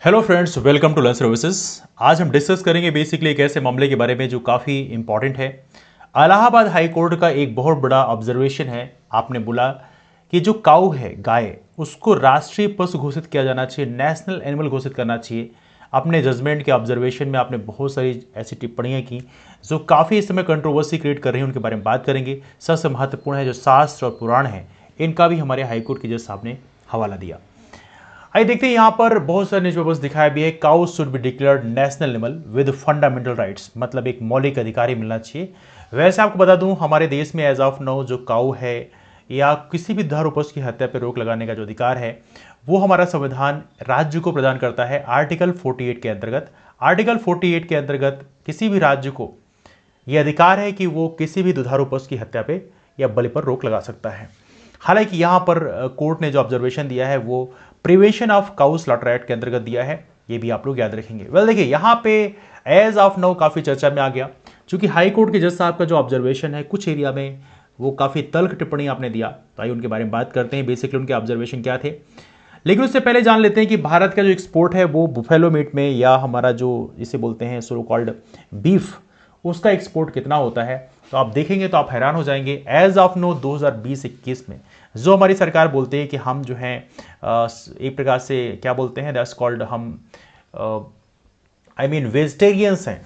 Hello friends, welcome to learn services. आज हम discuss करेंगे बेसिकली एक ऐसे मामले के बारे में जो काफ़ी इंपॉर्टेंट है। इलाहाबाद हाई कोर्ट का एक बहुत बड़ा ऑब्जर्वेशन है। आपने बोला कि जो काऊ है, गाय, उसको राष्ट्रीय पशु घोषित किया जाना चाहिए, नेशनल एनिमल घोषित करना चाहिए। अपने जजमेंट के ऑब्जर्वेशन में आपने बहुत सारी ऐसी टिप्पणियां की जो काफ़ी इस समय कंट्रोवर्सी क्रिएट कर रही हैं, उनके बारे में बात करेंगे। सबसे महत्वपूर्ण है जो शास्त्र और पुराण है, इनका भी हमारे हाईकोर्ट के जज साहब ने हवाला दिया। आइए देखते हैं, यहाँ पर बहुत सारे न्यूज़पेपर्स दिखाया भी है। Cow should be declared national animal with fundamental rights, मतलब एक मौलिक अधिकार ही मिलना चाहिए। वैसे आपको बता दूं, हमारे देश में एज ऑफ नाउ जो काउ है या किसी भी दुधारू पशु की हत्या पर रोक लगाने का जो अधिकार है, वो हमारा संविधान राज्य को प्रदान करता है आर्टिकल 48 के अंतर्गत। आर्टिकल 48 के अंतर्गत किसी भी राज्य को यह अधिकार है कि वो किसी भी दुधारू पशु की हत्या पे या बलि पर रोक लगा सकता है। हालांकि यहाँ पर कोर्ट ने जो ऑब्जर्वेशन दिया है वो prevention of cow slaughter act के अंतर्गत दिया है, ये भी आप लोग याद रखेंगे। वेल देखिए, यहाँ पे एज ऑफ नाउ काफ़ी चर्चा में आ गया, क्योंकि हाई कोर्ट के जज साहब का जो ऑब्जर्वेशन है कुछ एरिया में वो काफ़ी तल्ख टिप्पणी आपने दिया। तो आइए उनके बारे में बात करते हैं, बेसिकली उनके ऑब्जर्वेशन क्या थे। लेकिन उससे पहले जान लेते हैं कि भारत का जो एक्सपोर्ट है वो बुफेलो मीट में, या हमारा जो इसे बोलते हैं सो कॉल्ड बीफ, उसका एक्सपोर्ट कितना होता है। तो आप देखेंगे तो आप हैरान हो जाएंगे। एज ऑफ नो 2020-21 में जो हमारी सरकार बोलती है कि हम जो हैं एक प्रकार से क्या बोलते हैं, दैट्स कॉल्ड, हम वेजिटेरियंस हैं,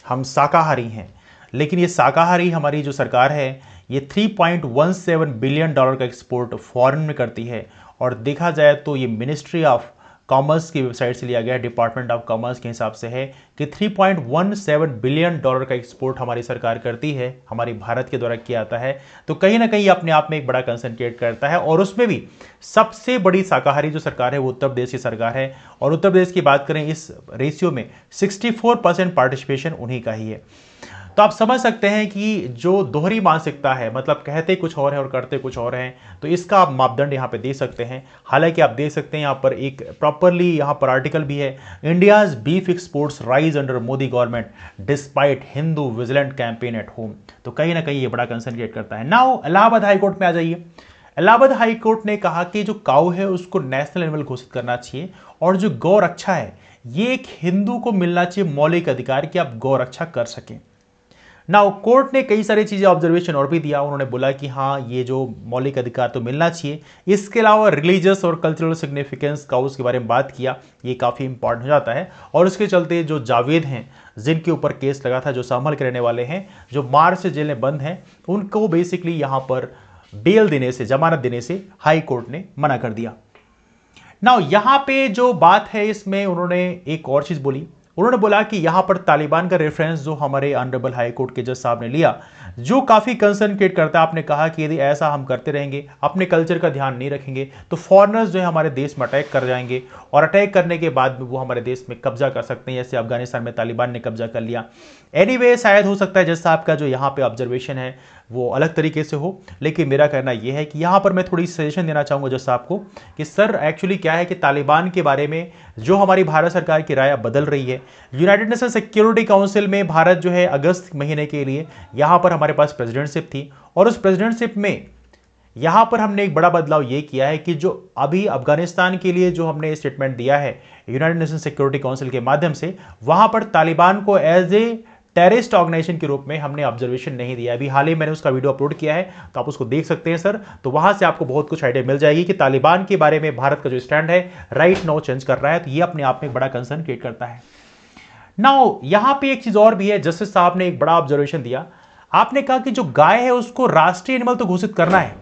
हम शाकाहारी हैं। लेकिन ये शाकाहारी हमारी जो सरकार है ये $3.17 बिलियन का एक्सपोर्ट फॉरेन में करती है। और देखा जाए तो ये मिनिस्ट्री ऑफ कॉमर्स की वेबसाइट से लिया गया, डिपार्टमेंट ऑफ कॉमर्स के हिसाब से है कि $3.17 बिलियन का एक्सपोर्ट हमारी सरकार करती है, हमारी भारत के द्वारा किया जाता है। तो कहीं ना कहीं अपने आप में एक बड़ा कंसर्न क्रिएट करता है। और उसमें भी सबसे बड़ी शाकाहारी जो सरकार है वो उत्तर प्रदेश की सरकार है। और उत्तर प्रदेश की बात करें, इस रेशियो में 64% पार्टिसिपेशन उन्हीं का ही है। तो आप समझ सकते हैं कि जो दोहरी मानसिकता है, मतलब कहते कुछ और है और करते कुछ और हैं, तो इसका आप मापदंड यहाँ पे दे सकते हैं। हालांकि आप देख सकते हैं यहाँ पर एक प्रॉपरली यहाँ पर आर्टिकल भी है, India's beef exports rise under Modi government despite Hindu vigilant campaign at home. तो कहीं ना कहीं ये बड़ा कंसर्न क्रिएट करता है। नाउ इलाहाबाद हाईकोर्ट में आ जाइए। इलाहाबाद हाईकोर्ट ने कहा कि जो काऊ है उसको नेशनल एनिमल घोषित करना चाहिए, और जो गौ रक्षा है ये एक हिंदू को मिलना चाहिए मौलिक अधिकार कि आप गौ रक्षा कर सकें। नाउ कोर्ट ने कई सारी चीज़ें ऑब्जर्वेशन और भी दिया। उन्होंने बोला कि हाँ, ये जो मौलिक अधिकार तो मिलना चाहिए, इसके अलावा रिलीजियस और कल्चरल सिग्निफिकेंस का उसके बारे में बात किया, ये काफ़ी इंपॉर्टेंट हो जाता है। और उसके चलते जो जावेद हैं, जिनके ऊपर केस लगा था, जो संभल के रहने वाले हैं, जो मार्च से जेल में बंद हैं, उनको बेसिकली यहाँ पर बेल देने से, जमानत देने से हाई कोर्ट ने मना कर दिया। नाउ यहाँ पे जो बात है, इसमें उन्होंने एक और चीज़ बोली। उन्होंने बोला कि यहां पर तालिबान का रेफरेंस जो हमारे ऑनरेबल हाई कोर्ट के जज साहब ने लिया, जो काफी कंसर्न क्रिएट करता है। आपने कहा कि यदि ऐसा हम करते रहेंगे, अपने कल्चर का ध्यान नहीं रखेंगे, तो फॉरेनर्स जो है हमारे देश में अटैक कर जाएंगे, और अटैक करने के बाद वो हमारे देश में कब्जा कर सकते हैं, जैसे अफगानिस्तान में तालिबान ने कब्जा कर लिया। एनीवे, शायद हो सकता है जज साहब का जो यहाँ पे ऑब्जर्वेशन है वो अलग तरीके से हो, लेकिन मेरा कहना यह है कि यहाँ पर मैं थोड़ी सजेशन देना चाहूँगा जज साहब को कि सर एक्चुअली क्या है कि तालिबान के बारे में जो हमारी भारत सरकार की राय बदल रही है। यूनाइटेड नेशन सिक्योरिटी काउंसिल में भारत जो है अगस्त महीने के लिए यहाँ पर हमारे पास प्रेसिडेंटशिप थी, और उस प्रेसिडेंटशिप में यहाँ पर हमने एक बड़ा बदलाव ये किया है कि जो अभी अफगानिस्तान के लिए जो हमने स्टेटमेंट दिया है यूनाइटेड नेशन सिक्योरिटी काउंसिल के माध्यम से, वहाँ पर तालिबान को एज ए टेररिस्ट ऑर्गेनाइजेशन के रूप में हमने ऑब्जर्वेशन नहीं दिया। अभी हाल ही मैंने उसका वीडियो अपलोड किया है, तो आप उसको देख सकते हैं सर। तो वहां से आपको बहुत कुछ आइडिया मिल जाएगी कि तालिबान के बारे में भारत का जो स्टैंड है राइट नाउ चेंज कर रहा है। तो ये अपने आप में बड़ा कंसर्न क्रिएट करता है। नाउ यहां पे एक चीज और भी है, जस्टिस साहब ने एक बड़ा ऑब्जर्वेशन दिया। आपने कहा कि जो गाय है उसको राष्ट्रीय एनिमल तो घोषित करना है,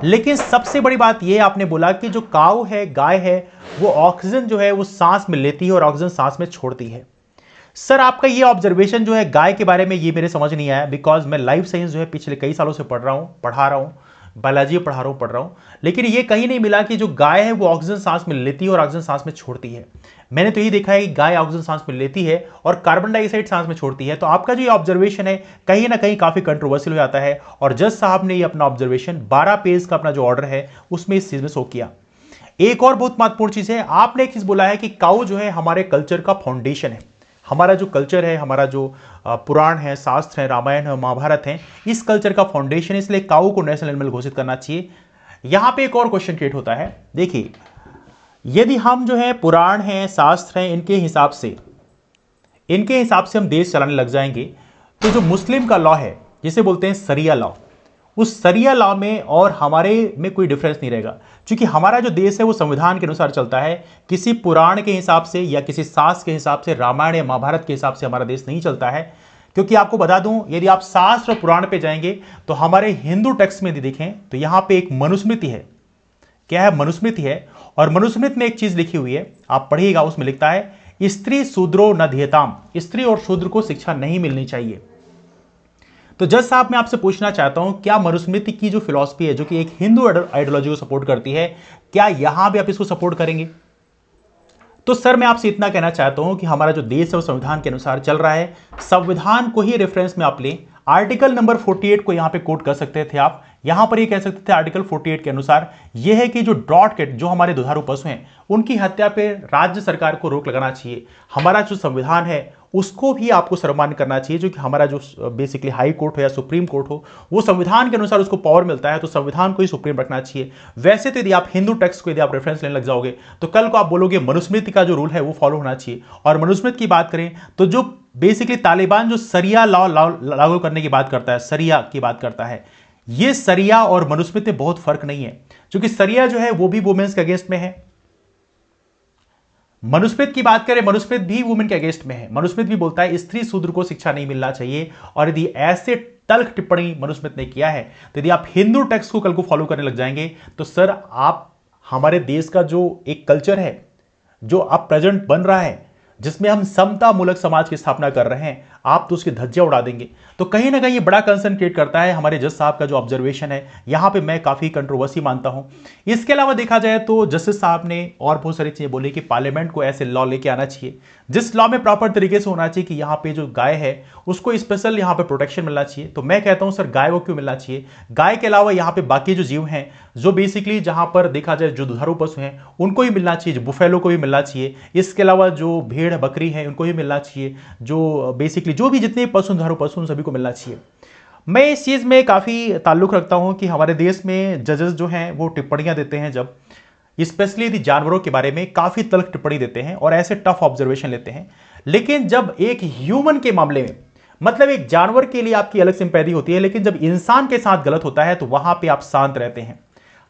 लेकिन सबसे बड़ी बात यह आपने बोला कि जो काऊ है, गाय है, वो ऑक्सीजन जो है वो सांस में लेती है और ऑक्सीजन सांस में छोड़ती है। सर आपका ये ऑब्जर्वेशन जो है गाय के बारे में, ये मेरे समझ नहीं आया, बिकॉज मैं लाइफ साइंस जो है पिछले कई सालों से पढ़ा रहा हूँ, बायोलॉजी पढ़ रहा हूँ, लेकिन ये कहीं नहीं मिला कि जो गाय है वो ऑक्सीजन सांस में लेती है और ऑक्सीजन सांस में छोड़ती है। मैंने तो ये देखा है कि गाय ऑक्सीजन सांस में लेती है और कार्बन डाइऑक्साइड सांस में छोड़ती है। तो आपका जो ये ऑब्जर्वेशन है कहीं ना कहीं काफी कंट्रोवर्शियल हो जाता है, और जज साहब ने ये अपना ऑब्जर्वेशन 12 पेज का अपना जो ऑर्डर है उसमें इस चीज में शो किया। एक और बहुत महत्वपूर्ण चीज है, आपने एक चीज बोला है कि काऊ जो है हमारे कल्चर का फाउंडेशन है। हमारा जो कल्चर है, हमारा जो पुराण है, शास्त्र है, रामायण है, महाभारत है, इस कल्चर का फाउंडेशन, इसलिए काऊ को नेशनल एनिमल घोषित करना चाहिए। यहां पे एक और क्वेश्चन क्रिएट होता है। देखिए, यदि हम जो है पुराण हैं, शास्त्र हैं, इनके हिसाब से हम देश चलाने लग जाएंगे, तो जो मुस्लिम का लॉ है जिसे बोलते हैं सरिया लॉ, उस सरिया लॉ में और हमारे में कोई डिफरेंस नहीं रहेगा, क्योंकि हमारा जो देश है वो संविधान के अनुसार चलता है। किसी पुराण के हिसाब से या किसी शास्त्र के हिसाब से, रामायण या महाभारत के हिसाब से हमारा देश नहीं चलता है। क्योंकि आपको बता दूं, यदि आप शास्त्र और पुराण पे जाएंगे तो हमारे हिंदू टेक्स्ट में यदि देखें तो यहां पे एक मनुस्मृति है। क्या है? मनुस्मृति है। और मनुस्मृति में एक चीज लिखी हुई है, आप पढ़िएगा, उसमें लिखता है स्त्री शूद्रो न ध्येताम, स्त्री और शूद्र को शिक्षा नहीं मिलनी चाहिए। तो जज साहब मैं आपसे पूछना चाहता हूं, क्या मनुस्मृति की जो फिलॉसफी है, जो कि एक हिंदू आइडियोलॉजी को सपोर्ट करती है, क्या यहां भी आप इसको सपोर्ट करेंगे? तो सर मैं आपसे इतना कहना चाहता हूं कि हमारा जो देश है वो संविधान के अनुसार चल रहा है। संविधान को ही रेफरेंस में आप लें, आर्टिकल नंबर 48 को यहां पे कोट कर सकते थे आप। यहां पर ये कह सकते थे आर्टिकल 48 के अनुसार यह है कि जो डॉट कैट, जो हमारे दुधारू पशु हैं, उनकी हत्या पे राज्य सरकार को रोक लगाना चाहिए। हमारा जो संविधान है उसको भी आपको सम्मान करना चाहिए, जो कि हमारा जो बेसिकली हाई कोर्ट हो या सुप्रीम कोर्ट हो, वो संविधान के अनुसार उसको पावर मिलता है, तो संविधान को ही सुप्रीम रखना चाहिए। वैसे तो यदि आप हिंदू टेक्स्ट को यदि आप रेफरेंस लेने लग जाओगे तो कल को आप बोलोगे मनुस्मृति का जो रूल है वो फॉलो होना चाहिए। और मनुस्मृति की बात करें तो जो बेसिकली तालिबान जो सरिया लॉ लागू करने की बात करता है, सरिया की बात करता है, ये सरिया और मनुस्मृति में बहुत फर्क नहीं है, क्योंकि सरिया जो है वो भी वुमेन्स के अगेंस्ट में है। मनुस्मृति की बात करें, मनुस्मृति भी वुमेन के अगेंस्ट में है। मनुस्मृति भी बोलता है स्त्री शूद्र को शिक्षा नहीं मिलना चाहिए। और यदि ऐसे तल्ख टिप्पणी मनुस्मृति ने किया है तो यदि आप हिंदू टेक्स्ट को कल को फॉलो करने लग जाएंगे तो सर आप हमारे देश का जो एक कल्चर है, जो अब प्रेजेंट बन रहा है, जिसमें हम समता मूलक समाज की स्थापना कर रहे हैं, आप तो उसकी धज्जियां उड़ा देंगे। तो कहीं ना कहीं ये बड़ा कंसर्न क्रिएट करता है। हमारे जज साहब का जो ऑब्जर्वेशन है यहां पे मैं काफी कंट्रोवर्सी मानता हूं। इसके अलावा देखा जाए तो जस्टिस साहब ने और बहुत सारी चीजें बोली कि पार्लियामेंट को ऐसे लॉ लेके आना चाहिए जिस लॉ में प्रॉपर तरीके से होना चाहिए कि यहाँ पे जो गाय है उसको स्पेशल यहाँ पे प्रोटेक्शन मिलना चाहिए। तो मैं कहता हूं सर गाय को क्यों मिलना चाहिए? गाय के अलावा यहाँ पे बाकी जो जीव हैं, जो बेसिकली जहां पर देखा जाए जो दुधारू पशु हैं उनको ही मिलना चाहिए, बुफेलो को भी मिलना चाहिए। इसके अलावा जो भेड़ बकरी है उनको ही मिलना चाहिए, जो बेसिकली जो भी जितने पशु दुधारू पशु सभी को मिलना चाहिए। मैं इस चीज में काफी ताल्लुक रखता हूं कि हमारे देश में जजेस जो हैं वो टिप्पणियां देते हैं, जब स्पेशली यदि जानवरों के बारे में काफी तल्ख टिप्पणी देते हैं और ऐसे टफ ऑब्जर्वेशन लेते हैं, लेकिन जब एक ह्यूमन के मामले में, मतलब एक जानवर के लिए आपकी अलग सिंपैथी होती है, लेकिन जब इंसान के साथ गलत होता है तो वहां पे आप शांत रहते हैं।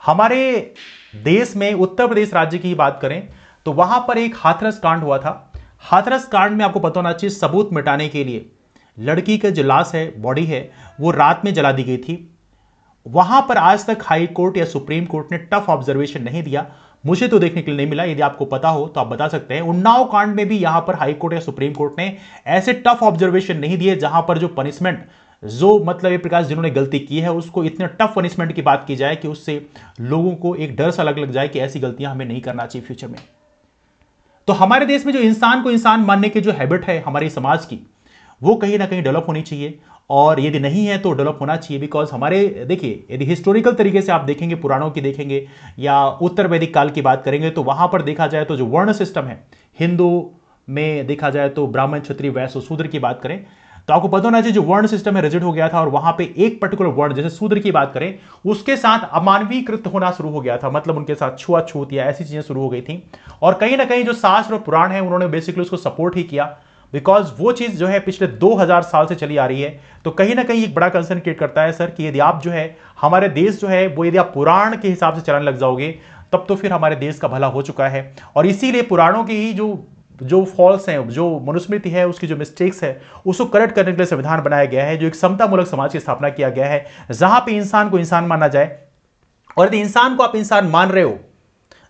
हमारे देश में उत्तर प्रदेश राज्य की बात करें तो वहां पर एक हाथरस कांड हुआ था। हाथरस कांड में आपको पता होना चाहिए सबूत मिटाने के लिए लड़की का जो लाश है, बॉडी है, वो रात में जला दी गई थी। वहां पर आज तक हाई कोर्ट या सुप्रीम कोर्ट ने टफ ऑब्जर्वेशन नहीं दिया, मुझे तो देखने के लिए नहीं मिला। यदि आपको पता हो तो आप बता सकते हैं। उन्नाव कांड में भी यहां पर हाई कोर्ट या सुप्रीम कोर्ट ने ऐसे टफ ऑब्जर्वेशन नहीं दिए जहां पर जो पनिशमेंट, जो मतलब ये प्रकार जिन्होंने गलती की है उसको इतने टफ पनिशमेंट की बात की जाए कि उससे लोगों को एक डर सा लग जाए कि ऐसी गलतियां हमें नहीं करना चाहिए फ्यूचर में। तो हमारे देश में जो इंसान को इंसान मानने की जो हैबिट है हमारे समाज की, वो कहीं ना कहीं डेवलप होनी चाहिए। और यदि नहीं है तो डेवलप होना चाहिए, बिकॉज हमारे देखिए यदि हिस्टोरिकल तरीके से आप देखेंगे, पुराणों की देखेंगे या उत्तर वैदिक काल की बात करेंगे, तो वहां पर देखा जाए तो जो वर्ण सिस्टम है हिंदू में, देखा जाए तो ब्राह्मण क्षत्रिय वैश्य शूद्र की बात करें तो आपको पता होना चाहिए जो वर्ण सिस्टम है रिजिड हो गया था। और वहां पे एक पर्टिकुलर वर्ण, जैसे शूद्र की बात करें, उसके साथ अमानवीकृत होना शुरू हो गया था, मतलब उनके साथ छुआछूत या ऐसी चीजें शुरू हो गई थी। और कहीं ना कहीं जो शास्त्र और पुराण है उन्होंने बेसिकली उसको सपोर्ट ही किया, बिकॉज वो चीज जो है पिछले 2000 साल से चली आ रही है। तो कहीं ना कहीं एक बड़ा कंसर्न क्रिएट करता है सर कि यदि आप जो है हमारे देश जो है वो यदि आप पुराण के हिसाब से चलाने लग जाओगे तब तो फिर हमारे देश का भला हो चुका है। और इसीलिए पुराणों की ही जो फॉल्स हैं, जो मनुस्मृति है उसकी जो मिस्टेक्स है उसको करेक्ट करने के लिए संविधान बनाया गया है, जो एक समतामूलक समाज की स्थापना किया गया है जहां पे इंसान को इंसान माना जाए। और यदि इंसान को आप इंसान मान रहे हो,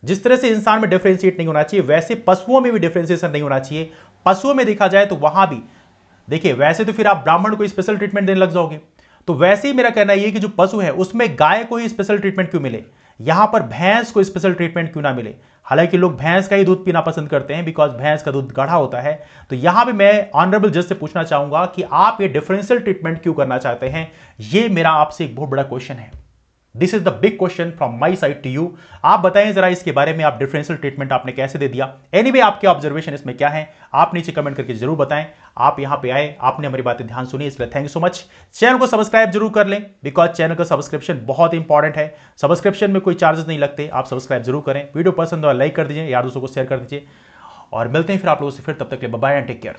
जिस तरह से इंसान में डिफरेंशिएट नहीं होना चाहिए वैसे पशुओं में भी डिफरेंशिएशन नहीं होना चाहिए। पशुओं में देखा जाए तो वहां भी देखिए, वैसे तो फिर आप ब्राह्मण को स्पेशल ट्रीटमेंट देने लग जाओगे, तो वैसे ही मेरा कहना यह है कि जो पशु है उसमें गाय को ही स्पेशल ट्रीटमेंट क्यों मिले, यहां पर भैंस को स्पेशल ट्रीटमेंट क्यों ना मिले। हालांकि लोग भैंस का ही दूध पीना पसंद करते हैं बिकॉज भैंस का दूध गाढ़ा होता है। तो यहां पे मैं ऑनरेबल जज से पूछना चाहूंगा कि आप ये डिफरेंशियल ट्रीटमेंट क्यों करना चाहते हैं, ये मेरा आपसे एक बहुत बड़ा क्वेश्चन है। This is the big question from my side to you. आप बताएं जरा इसके बारे में, आप डिफरेंशियल ट्रीटमेंट आपने कैसे दे दिया। एनीवे आपके ऑब्जर्वेशन इसमें क्या है आप नीचे कमेंट करके जरूर बताएं। आप यहां पे आए, आपने हमारी बातें ध्यान सुनी, इसलिए thank you so much. Channel को सब्सक्राइब जरूर कर लें, बिकॉज चैनल का सब्सक्रिप्शन बहुत इंपॉर्टेंट है। सब्सक्रिप्शन में कोई चार्जेस नहीं लगते, आप सब्सक्राइब जरूर करें। वीडियो पसंद हो लाइक कर दीजिए, यार दोस्तों को शेयर कर दीजिए, और मिलते हैं फिर आप लोगों से फिर। तब तक के लिए बाय एंड टेक केयर।